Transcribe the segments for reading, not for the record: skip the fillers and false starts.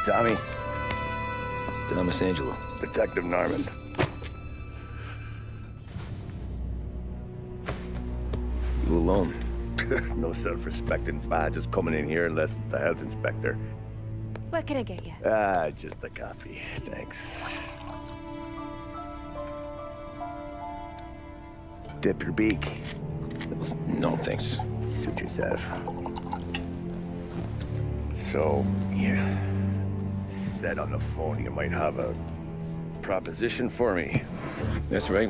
Tommy? Thomas Angelo. Detective Norman. You alone? No self-respecting badges coming in here unless it's the health inspector. What can I get you? Just a coffee, thanks. Dip your beak. No, thanks. Suit yourself. So, you said on the phone you might have a proposition for me. That's right.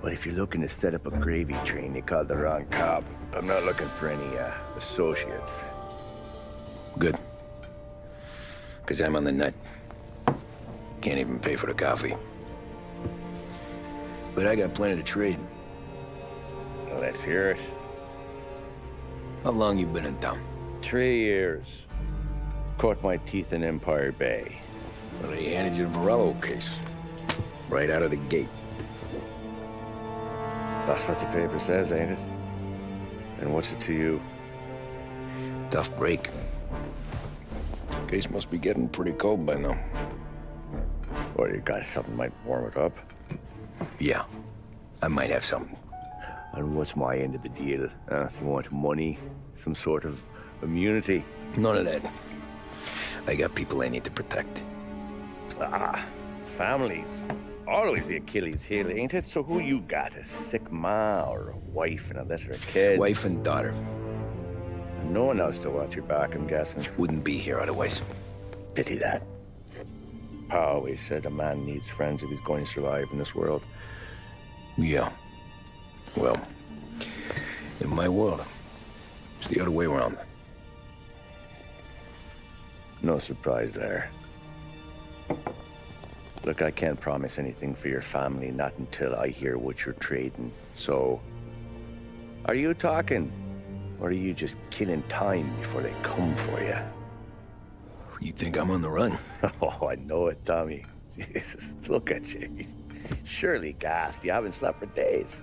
Well, if you're looking to set up a gravy train, you called the wrong cop. I'm not looking for any, associates. Good. Because I'm on the nut. Can't even pay for the coffee. But I got plenty to trade. Let's hear it. How long you been in town? 3 years. Caught my teeth in Empire Bay. Well, they handed you the Morello case. Right out of the gate. That's what the paper says, ain't it? And what's it to you? Tough break. Case must be getting pretty cold by now. Or you got something might warm it up? Yeah, I might have something. And what's my end of the deal? You want money? Some sort of immunity? None of that. I got people I need to protect. Families. Always the Achilles heel, ain't it? So who you got? A sick ma or a wife and a litter of kids? Wife and daughter. And no one else to watch your back, I'm guessing. Wouldn't be here otherwise. Pity that. Pa always said a man needs friends if he's going to survive in this world. Yeah. Well, in my world, it's the other way around. No surprise there. Look, I can't promise anything for your family, not until I hear what you're trading. So, are you talking? Or are you just killing time before they come for you? You think I'm on the run? Oh, I know it, Tommy. Jesus, look at you. Surely gassed. You haven't slept for days.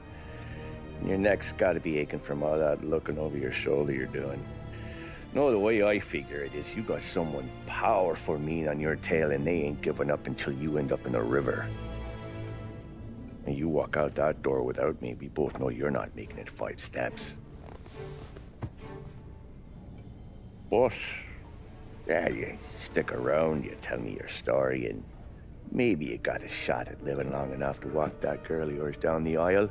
And your neck's got to be aching from all that looking over your shoulder you're doing. No, the way I figure it is you got someone powerful mean on your tail and they ain't giving up until you end up in the river. And you walk out that door without me, we both know you're not making it 5 steps. But, yeah, you stick around, you tell me your story, and maybe you got a shot at living long enough to walk that girl of yours down the aisle.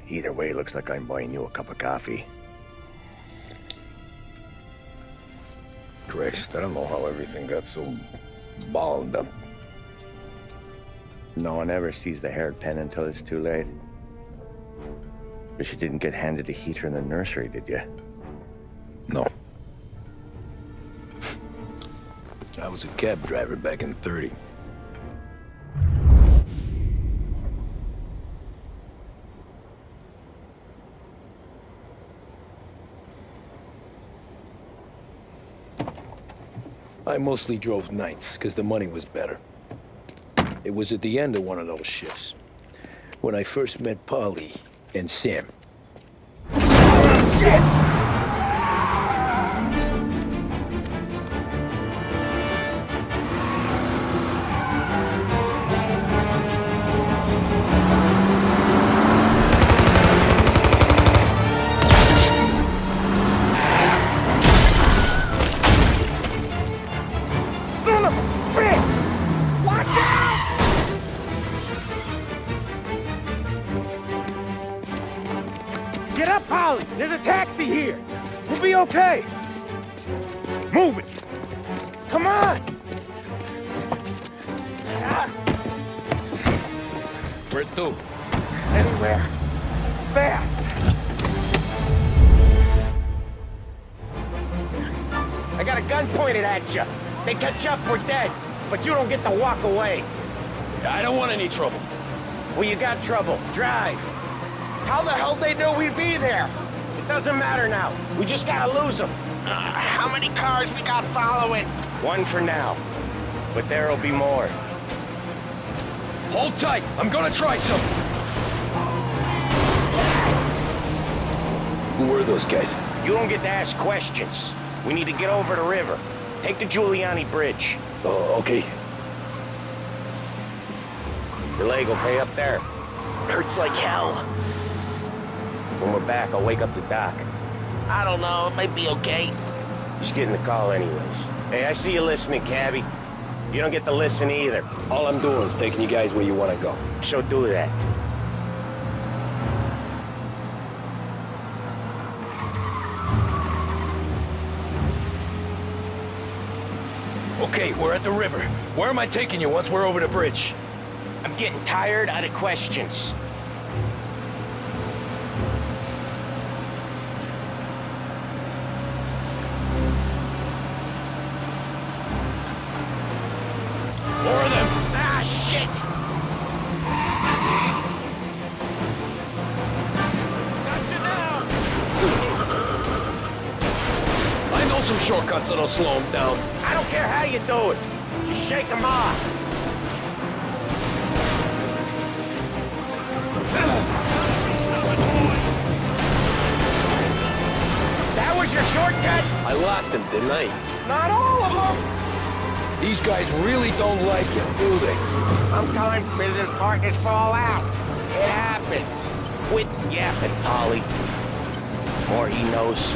Either way, looks like I'm buying you a cup of coffee. Christ, I don't know how everything got so balled up. No one ever sees the hairpin until it's too late. But you didn't get handed a heater in the nursery, did you? No. I was a cab driver back in '30. I mostly drove nights, because the money was better. It was at the end of one of those shifts, when I first met Polly and Sam. Shit! There's a taxi here. We'll be okay. Move it. Come on. Where to? Anywhere. Fast. I got a gun pointed at you. They catch up, we're dead. But you don't get to walk away. I don't want any trouble. Well, you got trouble. Drive. How the hell they knew we'd be there? It doesn't matter now. We just gotta lose them. How many cars we got following? One for now. But there'll be more. Hold tight. I'm gonna try something. Who were those guys? You don't get to ask questions. We need to get over the river. Take the Giuliani Bridge. Oh, okay. Your leg will pay up there. Hurts like hell. When we're back, I'll wake up the doc. I don't know, it might be okay. Just getting the call anyways. Hey, I see you listening, cabbie. You don't get to listen either. All I'm doing is taking you guys where you want to go. So do that. Okay, we're at the river. Where am I taking you once we're over the bridge? I'm getting tired of the questions. More of them. Ah, shit! Got you now. I know some shortcuts that'll slow them down. I don't care how you do it. Just shake them off. That was your shortcut? I lost him, didn't I? Not all of them. These guys really don't like you, do they? Sometimes business partners fall out. It happens. Quit yapping, Polly. More he knows,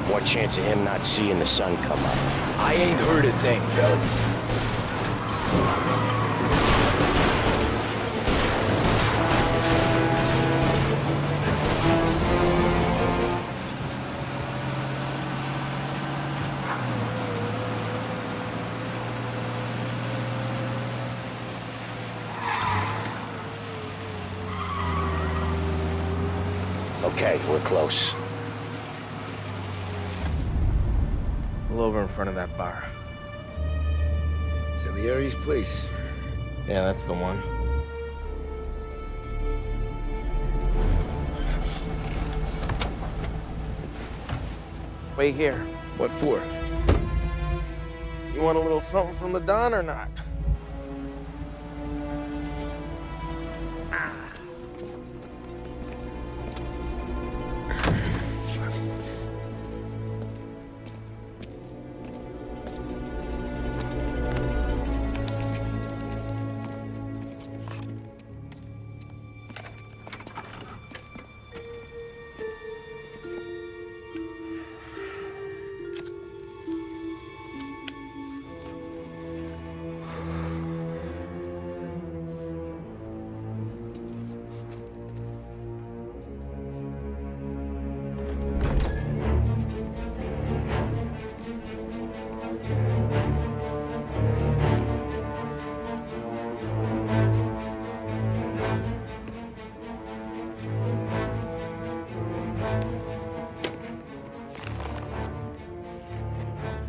more chance of him not seeing the sun come up. I ain't heard a thing, fellas. Okay, we're close. Pull over in front of that bar. Salieri's place. Yeah, that's the one. Wait here. What for? You want a little something from the Don or not?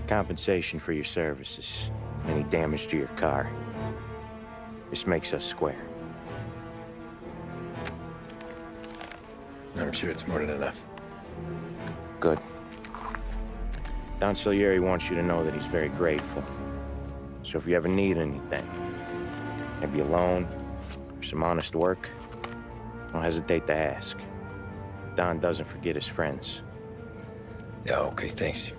Compensation for your services. Any damage to your car. This makes us square. I'm sure it's more than enough. Good. Don Salieri wants you to know that he's very grateful. So if you ever need anything, maybe a loan or some honest work, don't hesitate to ask. Don doesn't forget his friends. Yeah, okay, thanks.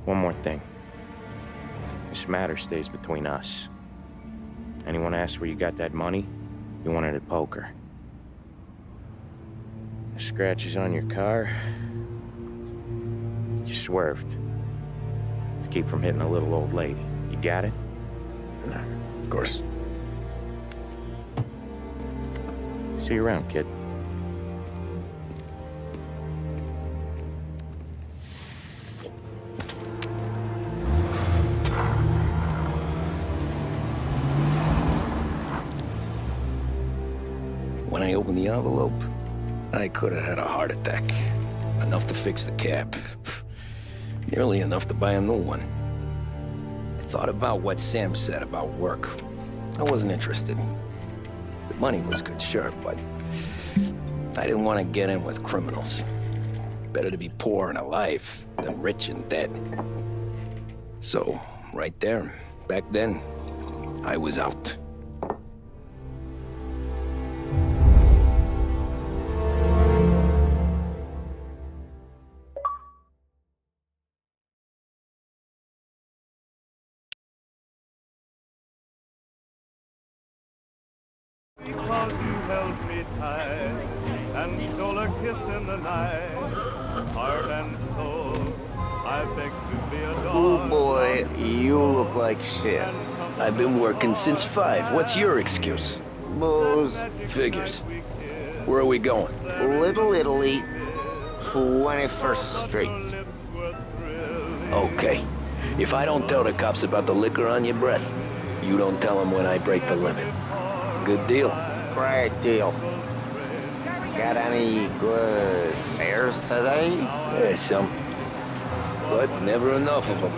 One more thing. This matter stays between us. Anyone asks where you got that money, you won it at poker. The scratches on your car, you swerved. To keep from hitting a little old lady. You got it? Nah, of course. See you around, kid. When I opened the envelope, I could have had a heart attack. Enough to fix the cap. Nearly enough to buy a new one. I thought about what Sam said about work. I wasn't interested. The money was good, sure, but I didn't want to get in with criminals. Better to be poor and alive than rich and dead. So, right there, back then, I was out. stole a kiss in the night. Heart and soul, I beg to be adored. Oh boy, you look like shit. I've been working since 5. What's your excuse? Booze. Figures. Where are we going? Little Italy, 21st Street. Okay. If I don't tell the cops about the liquor on your breath, you don't tell them when I break the limit. Good deal. Great deal. Got any good fares today? Yeah, some. But never enough of them.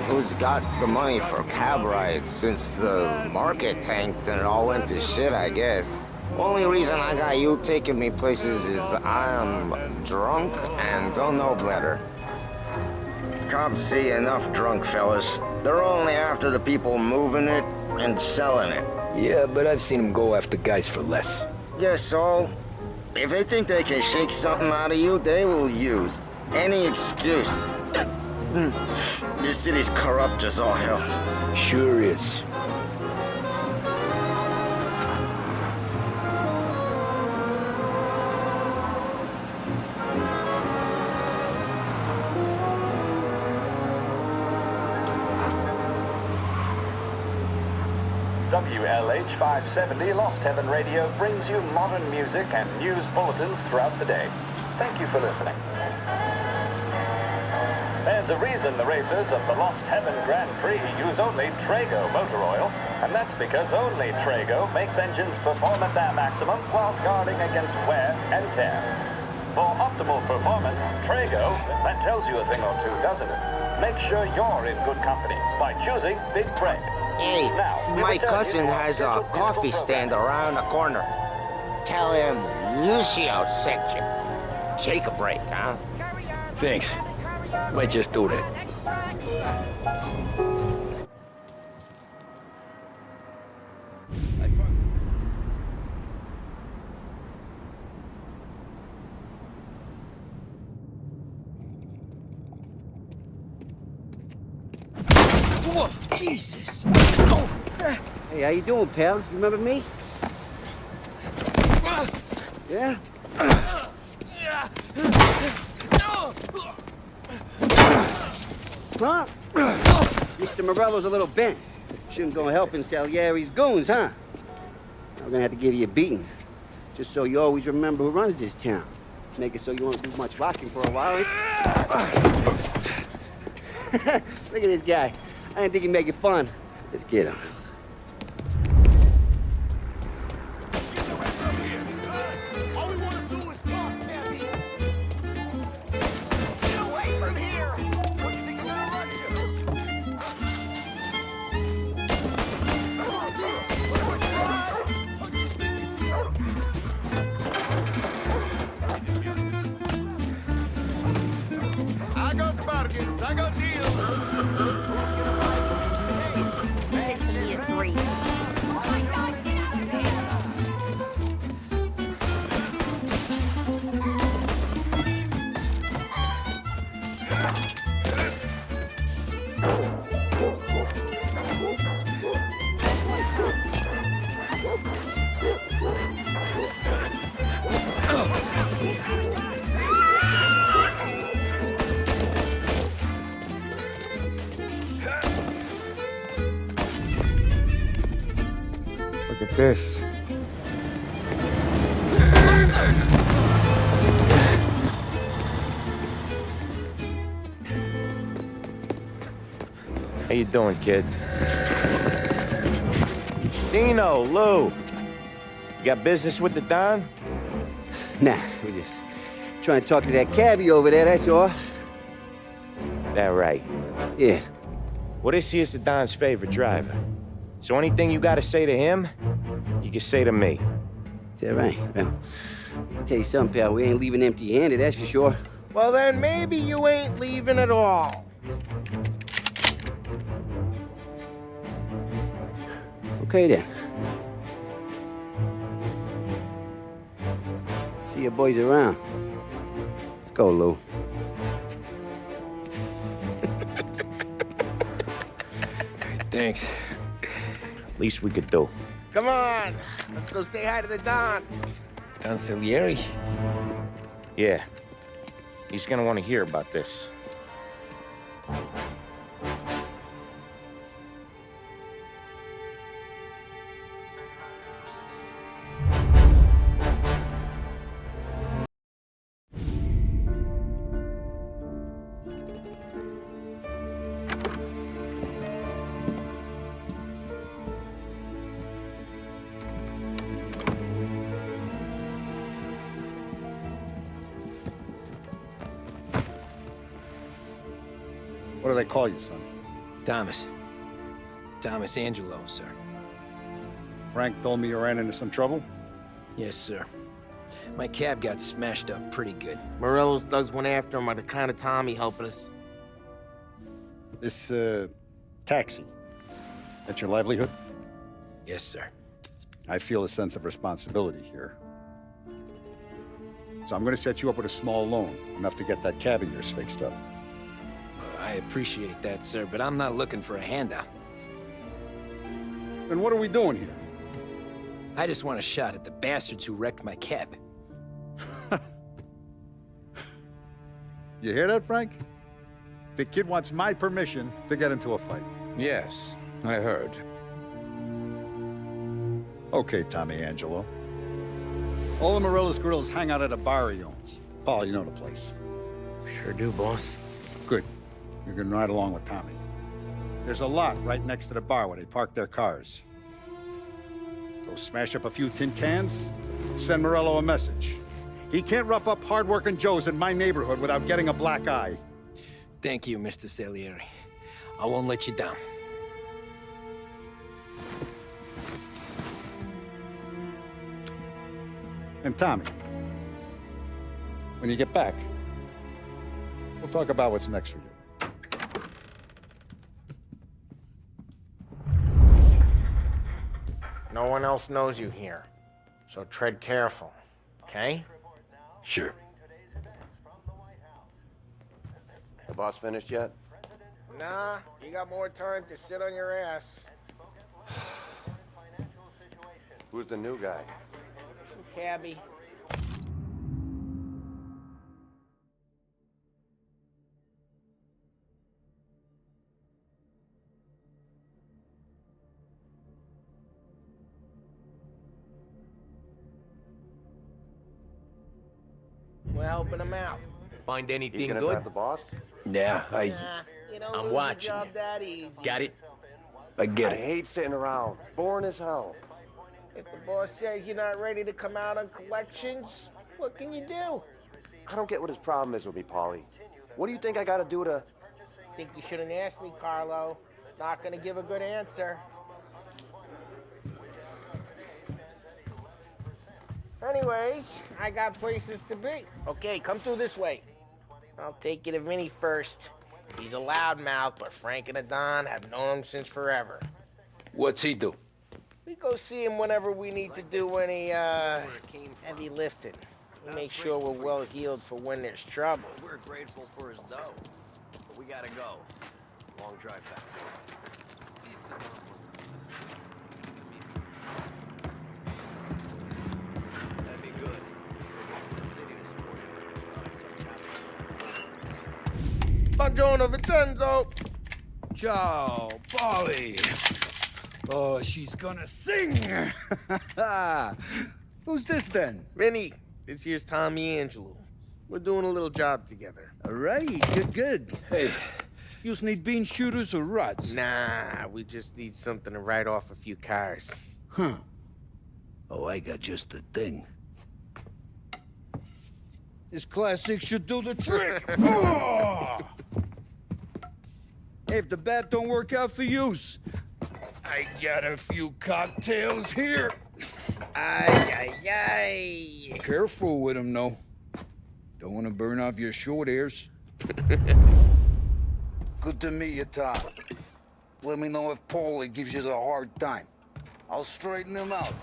Who's got the money for cab rides since the market tanked and it all went to shit, I guess? Only reason I got you taking me places is I'm drunk and don't know better. Cops see enough drunk fellas. They're only after the people moving it and selling it. Yeah, but I've seen them go after guys for less. Guess so. If they think they can shake something out of you, they will use any excuse. This city's corrupt as all hell. Sure is. WLH 570 Lost Heaven Radio brings you modern music and news bulletins throughout the day. Thank you for listening. There's a reason the racers of the Lost Heaven Grand Prix use only Trago motor oil, and that's because only Trago makes engines perform at their maximum while guarding against wear and tear. For optimal performance, Trago, that tells you a thing or two, doesn't it? Make sure you're in good company by choosing Big Break. Hey, my cousin has a coffee stand around the corner. Tell him Lucio sent you. Take a break, huh? Thanks. Might just do that. Whoa, Jesus! Oh. Hey, how you doing, pal? You remember me? Yeah? Huh? Mr. Morello's a little bent. Shouldn't go helping Salieri's goons, huh? I'm gonna have to give you a beating. Just so you always remember who runs this town. Make it so you won't do much rocking for a while. Look at this guy. I didn't think he'd make it fun. Let's get him. I got deals. Listen to me at 3. Look at this. How you doing, kid? Dino, Lou. You got business with the Don? Nah, we're just trying to talk to that cabbie over there, that's all. That right. Yeah. Well, this here's the Don's favorite driver. So anything you gotta say to him, you can say to me. Is that right? Well, I'll tell you something, pal. We ain't leaving empty-handed, that's for sure. Well, then maybe you ain't leaving at all. Okay, then. See you boys around. Let's go, Lou. Thanks. Least we could do. Come on, let's go say hi to the Don. Consigliere? Yeah. He's gonna want to hear about this. What do they call you, son? Thomas. Thomas Angelo, sir. Frank told me you ran into some trouble? Yes, sir. My cab got smashed up pretty good. Morello's thugs went after him on account of Tommy helping us. This, taxi, that's your livelihood? Yes, sir. I feel a sense of responsibility here. So I'm gonna set you up with a small loan, enough to get that cab of yours fixed up. I appreciate that, sir, but I'm not looking for a handout. Then what are we doing here? I just want a shot at the bastards who wrecked my cab. You hear that, Frank? The kid wants my permission to get into a fight. Yes, I heard. Okay, Tommy Angelo. All the Morello's girls hang out at a bar he owns. Paul, you know the place. Sure do, boss. Good. You're gonna ride along with Tommy. There's a lot right next to the bar where they park their cars. Go smash up a few tin cans, send Morello a message. He can't rough up hard-working Joes in my neighborhood without getting a black eye. Thank you, Mr. Salieri. I won't let you down. And Tommy, when you get back, we'll talk about what's next for you. No one else knows you here, so tread careful, okay? Sure. The boss finished yet? Nah, you got more time to sit on your ass. Who's the new guy? Some cabbie. We're helping him out. Find anything You gonna good? grab the boss? Yeah, Nah, you don't I'm lose a watching job you. that easy. Got it? I get I it. hate sitting around. Boring as hell. If the boss says you're not ready to come out on collections, what can you do? I don't get what his problem is with me, Paulie. What do you think I gotta do to... Think you shouldn't ask me, Carlo. Not gonna give a good answer. Anyways, I got places to be. Okay, come through this way. I'll take you to Vinny first. He's a loudmouth, but Frank and the Don have known him since forever. What's he do? We go see him whenever we need to do any, heavy lifting. We make sure we're well healed for when there's trouble. We're grateful for his dough, but we gotta go. Long drive back. That'd be good. Buongiorno, Vincenzo! Ciao, Polly. Oh, she's gonna sing. Who's this then? Vinny, this here's Tommy Angelo. We're doing a little job together. All right, good. Hey, you just need bean shooters or rods? Nah, we just need something to write off a few cars. Huh. Oh, I got just the thing. This classic should do the trick. Oh! Hey, if the bat don't work out for yous, I got a few cocktails here. Ay, ay, ay. Careful with them, though. Don't want to burn off your short hairs. Good to meet you, Tom. Let me know if Paulie gives you the hard time. I'll straighten him out.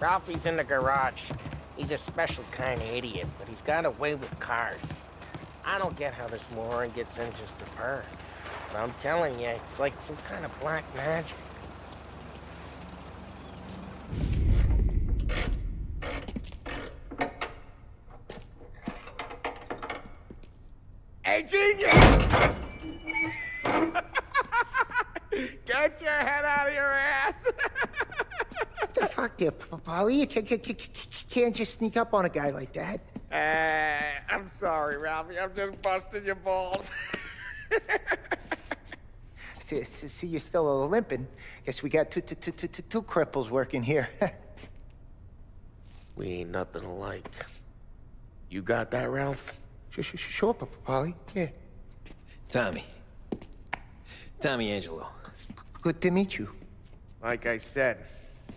Ralphie's in the garage. He's a special kind of idiot, but he's got a way with cars. I don't get how this moron gets engines to burn. But I'm telling you, it's like some kind of black magic. Hey, genius! Get your head out of your ass! What the fuck there, Polly? You can't just sneak up on a guy like that. I'm sorry, Ralphie. I'm just busting your balls. See, you're still limping. Guess we got two cripples working here. We ain't nothing alike. You got that, Ralph? Sure, Polly. Yeah. Tommy Angelo. Good to meet you. Like I said,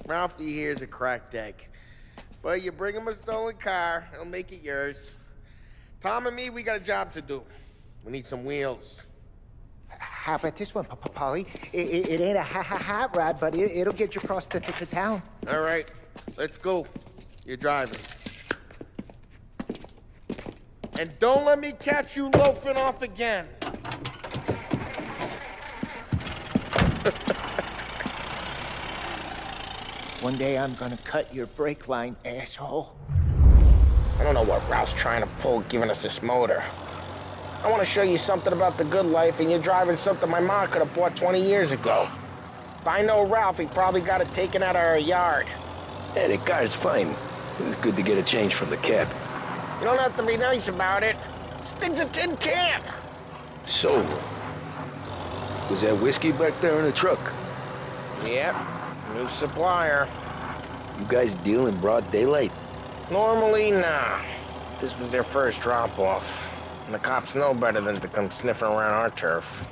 Ralphie here's a cracked egg. But you bring him a stolen car, he'll make it yours. Tom and me, we got a job to do. We need some wheels. How about this one, Polly? It ain't a hot rod, but it'll get you across to town. All right, let's go. You're driving. And don't let me catch you loafing off again. One day I'm gonna cut your brake line, asshole. I don't know what Ralph's trying to pull giving us this motor. I want to show you something about the good life, and you're driving something my mom could have bought 20 years ago. If I know Ralph, he probably got it taken out of our yard. Hey, the car's fine. It's good to get a change from the cab. You don't have to be nice about it. This thing's a tin can. So, was that whiskey back there in the truck? Yep, new supplier. You guys deal in broad daylight? Normally, nah. This was their first drop-off. And the cops know better than to come sniffing around our turf.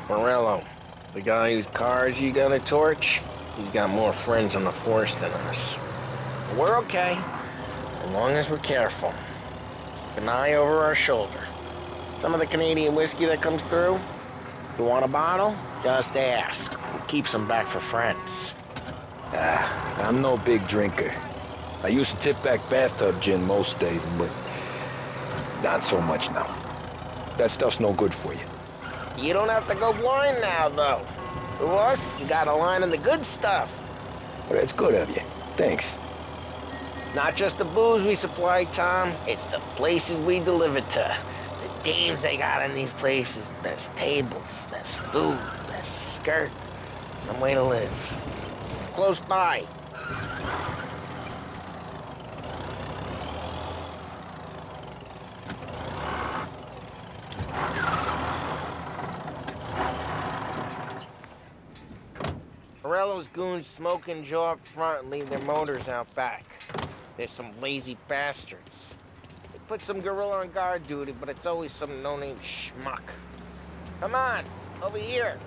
Morello, the guy whose cars you got a torch, he's got more friends on the force than us. But we're okay, as long as we're careful. Keep an eye over our shoulder. Some of the Canadian whiskey that comes through, you want a bottle? Just ask. It keeps them back for friends. I'm no big drinker. I used to tip back bathtub gin most days, but not so much now. That stuff's no good for you. You don't have to go blind now, though. To us, you got a line in the good stuff. Well, that's good of you. Thanks. Not just the booze we supply, Tom. It's the places we deliver to. The dames they got in these places. Best tables, best food, best skirt. Some way to live. Close by. Morello's goons smoke and jaw up front and leave their motors out back. There's some lazy bastards. They put some gorilla on guard duty, but it's always some no-name schmuck. Come on, over here.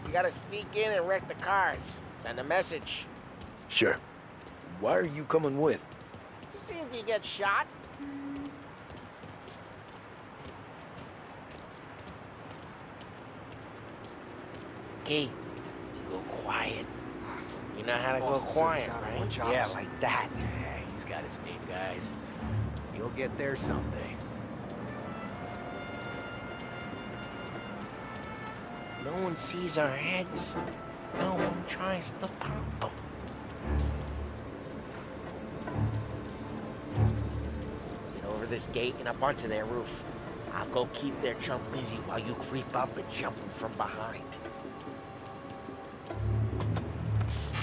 You gotta sneak in and wreck the cars. Send a message. Sure. Why are you coming with? To see if you get shot. Key, you go quiet. You know how to go quiet, right? Yeah, like that. Yeah, he's got his main guys. You'll get there someday. No one sees our heads. No one tries to pop them. Get over this gate and up onto their roof. I'll go keep their chump busy while you creep up and jump them from behind.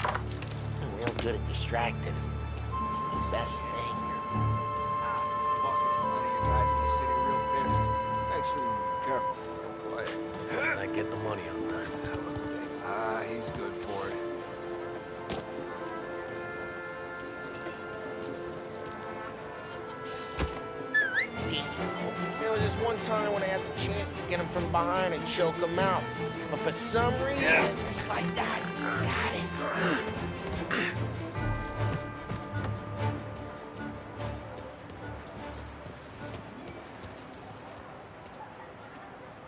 I'm real good at distracting. It's the best thing. Boss gets one of you guys and you're sitting real pissed. Actually, careful. Quiet. I get the money on time. He's good for it. There was this one time when I had the chance to get him from behind and choke him out. But for some reason, it's like that. Got it.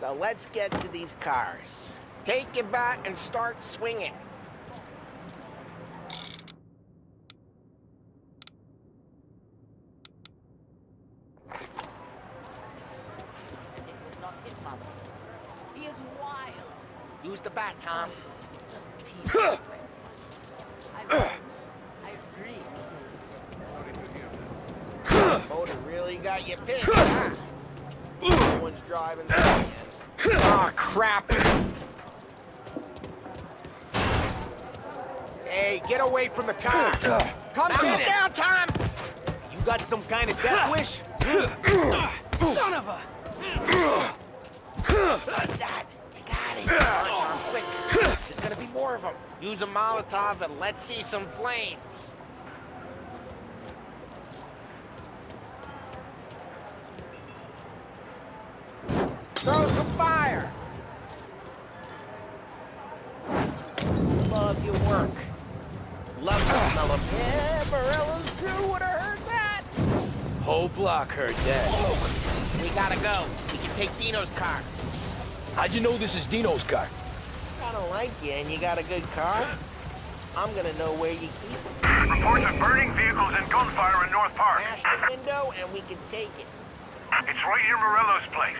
So let's get to these cars. Take your bat and start swinging. He is wild. Use the bat, Tom. I agree. Motor really got you pissed, huh? No one's driving that yet. Oh, crap. Hey, get away from the car. Come down, Tom. You got some kind of death wish? Son of a... That. You got it. Tom, quick. There's gonna be more of them. Use a Molotov and let's see some flames. Throw some fire. Love your work. Love the smell of... Yeah, Morello's crew would have heard that. Whole block heard that. We gotta go. We can take Dino's car. How'd you know this is Dino's car? I don't like you and you got a good car. I'm gonna know where you keep it. Reports of burning vehicles and gunfire in North Park. Smash the window and we can take it. It's right near Morello's place.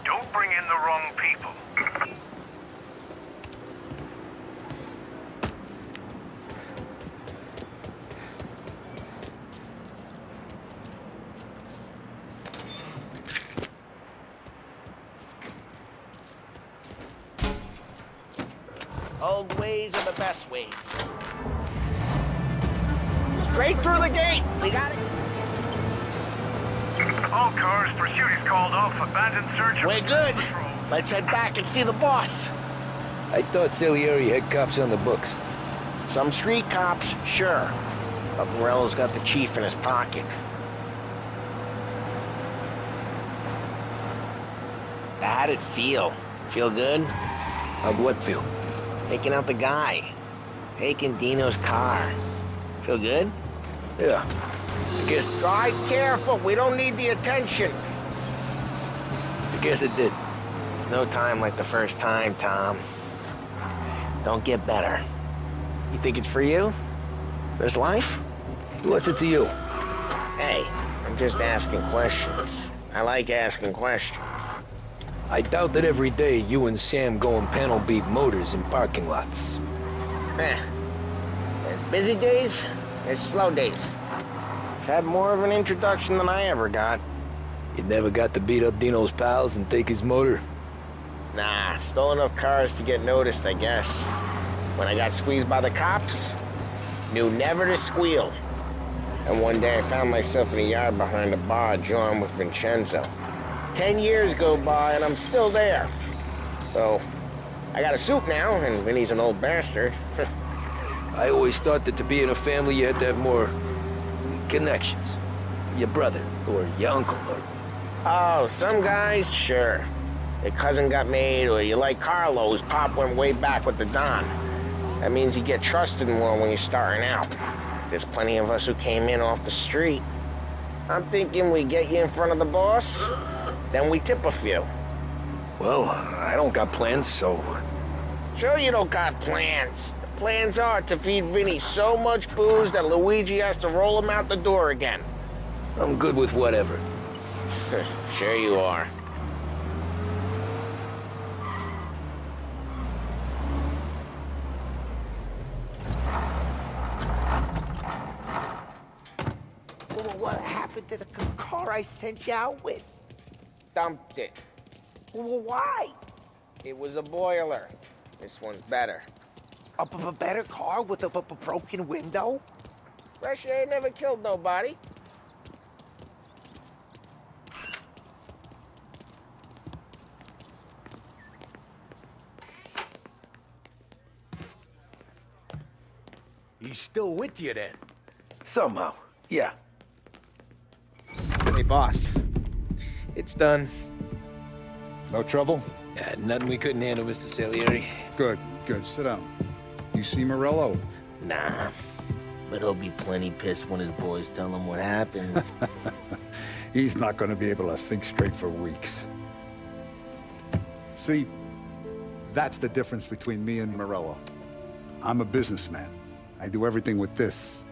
Don't bring in the wrong people. Old ways are the best ways. Straight through the gate. We got it. All cars, pursuit is called off. Abandoned search. We're good. Let's head back and see the boss. I thought Salieri had cops on the books. Some street cops, sure. But Morello's got the chief in his pocket. How'd it feel? Feel good? How'd what feel? Taking out the guy. Taking Dino's car. Feel good? Yeah. I guess... Drive careful. We don't need the attention. I guess it did. There's no time like the first time, Tom. Don't get better. You think it's for you? This life? What's it to you? Hey, I'm just asking questions. I like asking questions. I doubt that every day you and Sam go and panel beat motors in parking lots. There's busy days, there's slow days. I've had more of an introduction than I ever got. You never got to beat up Dino's pals and take his motor? Nah, stole enough cars to get noticed, I guess. When I got squeezed by the cops, knew never to squeal. And one day I found myself in a yard behind a bar drawing with Vincenzo. 10 years go by and I'm still there. So, I got a suit now, and Vinny's an old bastard. I always thought that to be in a family you had to have more connections. Your brother, or your uncle, or... Oh, some guys, sure. Your cousin got made, or you like Carlo's pop went way back with the Don. That means you get trusted more when you're starting out. There's plenty of us who came in off the street. I'm thinking we get you in front of the boss, then we tip a few. Well, I don't got plans, so... Sure you don't got plans. The plans are to feed Vinny so much booze that Luigi has to roll him out the door again. I'm good with whatever. Sure you are. What happened to the car I sent you out with? Dumped it. Why? It was a boiler. This one's better. A better car with a broken window? Fresh air never killed nobody. He's still with you then? Somehow, yeah. Hey, boss. It's done. No trouble? Yeah, nothing we couldn't handle, Mr. Salieri. Good, good. Sit down. You see Morello? Nah. But he'll be plenty pissed when his boys tell him what happened. He's not going to be able to think straight for weeks. See, that's the difference between me and Morello. I'm a businessman. I do everything with this.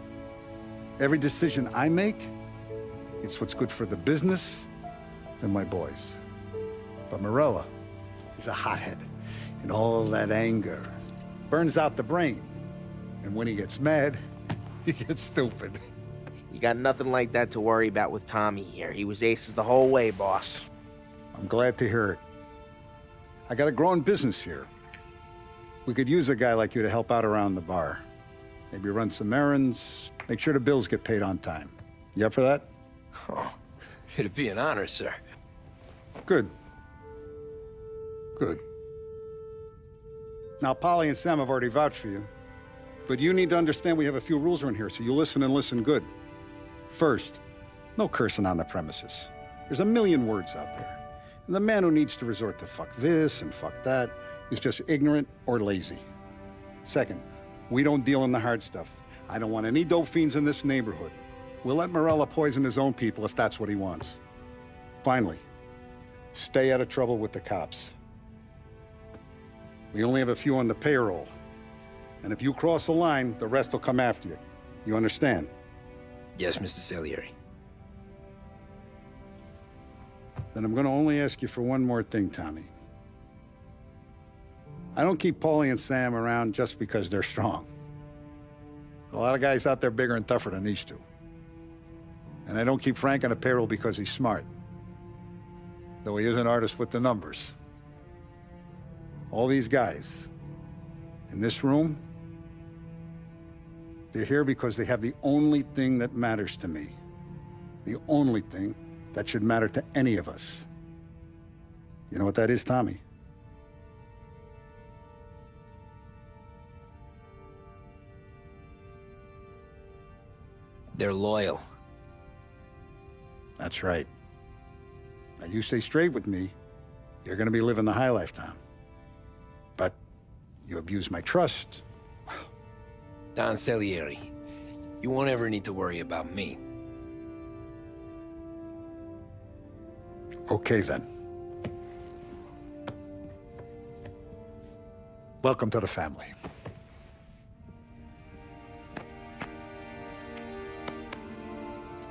Every decision I make, it's what's good for the business and my boys. But Morello is a hothead, and all that anger burns out the brain. And when he gets mad, he gets stupid. You got nothing like that to worry about with Tommy here. He was aces the whole way, boss. I'm glad to hear it. I got a growing business here. We could use a guy like you to help out around the bar. Maybe run some errands, make sure the bills get paid on time. You up for that? Oh, it'd be an honor, sir. Good. Good. Now, Polly and Sam have already vouched for you. But you need to understand we have a few rules around here, so you listen and listen good. First, no cursing on the premises. There's a million words out there. And the man who needs to resort to fuck this and fuck that is just ignorant or lazy. Second, we don't deal in the hard stuff. I don't want any dope fiends in this neighborhood. We'll let Morella poison his own people if that's what he wants. Finally, stay out of trouble with the cops. We only have a few on the payroll. And if you cross the line, the rest will come after you. You understand? Yes, Mr. Salieri. Then I'm gonna only ask you for one more thing, Tommy. I don't keep Paulie and Sam around just because they're strong. A lot of guys out there bigger and tougher than these two. And I don't keep Frank on the payroll because he's smart. Though he is an artist with the numbers. All these guys in this room, they're here because they have the only thing that matters to me. The only thing that should matter to any of us. You know what that is, Tommy? They're loyal. That's right. Now, you stay straight with me, you're gonna be living the high life, Tom. But you abuse my trust. Don Salieri, you won't ever need to worry about me. Okay, then. Welcome to the family.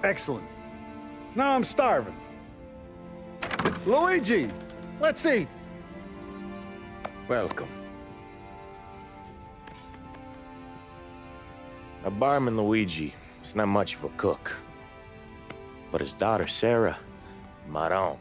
Excellent. Now I'm starving. Luigi, let's eat. Welcome. Our barman Luigi is not much of a cook. But his daughter Sarah, Maron.